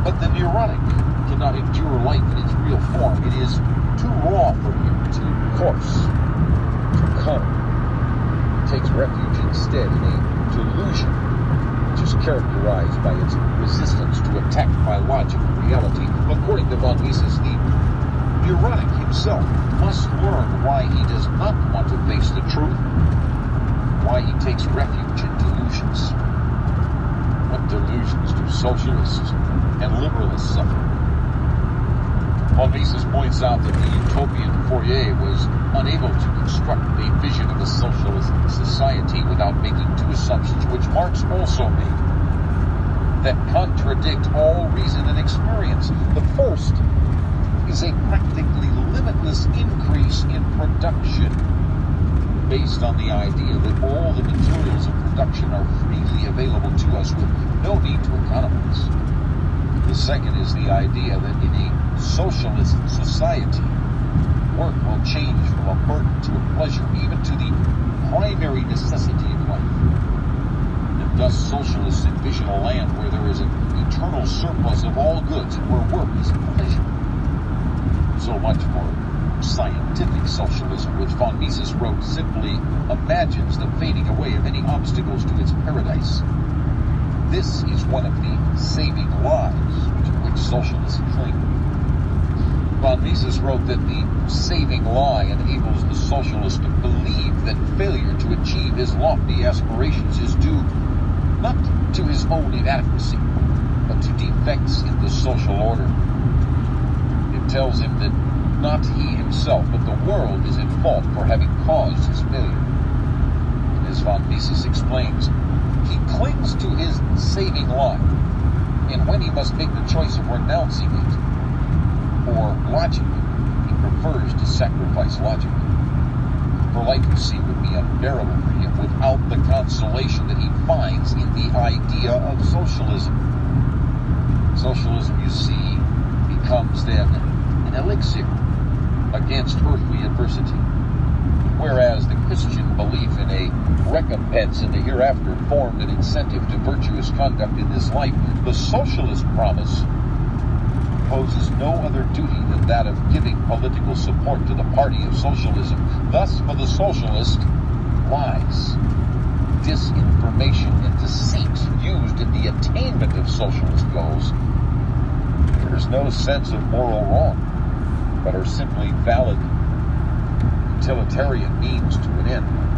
But the neurotic cannot endure life in its real form. It is too raw for him to course, to come. He takes refuge instead in a delusion, which is characterized by its resistance to attack by logic and reality. According to von Mises, the neurotic himself must learn why he does not want to face the truth, why he takes refuge in delusions. What delusions do socialists and liberalists suffer? Von Mises points out that the utopian Fourier was unable to construct a vision of a socialist society without making two assumptions, which Marx also made, that contradict all reason and experience. The first is a practically limitless increase in production based on the idea that all the materials of production are freely available to us with no need to economize. The second is the idea that in a socialist society, work will change from a burden to a pleasure, even to the primary necessity of life. And thus socialists envision a land where there is an eternal surplus of all goods and where work is a pleasure. So much more scientific socialism, which von Mises wrote, simply imagines the fading away of any obstacles to its paradise. This is one of the saving lies to which socialists cling. Von Mises wrote that the saving lie enables the socialist to believe that failure to achieve his lofty aspirations is due not to his own inadequacy, but to defects in the social order. It tells him that not he himself, but the world is at fault for having caused his failure. And as von Mises explains, he clings to his saving lie, and when he must make the choice of renouncing it or logic, he prefers to sacrifice logic. For life, you see, would be unbearable for him without the consolation that he finds in the idea of socialism. Socialism, you see, becomes then an elixir against earthly adversity, whereas the Christian belief in a recompense in the hereafter formed an incentive to virtuous conduct in this life. The socialist promise poses no other duty than that of giving political support to the party of socialism. Thus, for the socialist, lies, disinformation, and deceit used in the attainment of socialist goals, there's no sense of moral wrong, but are simply valid utilitarian means to an end.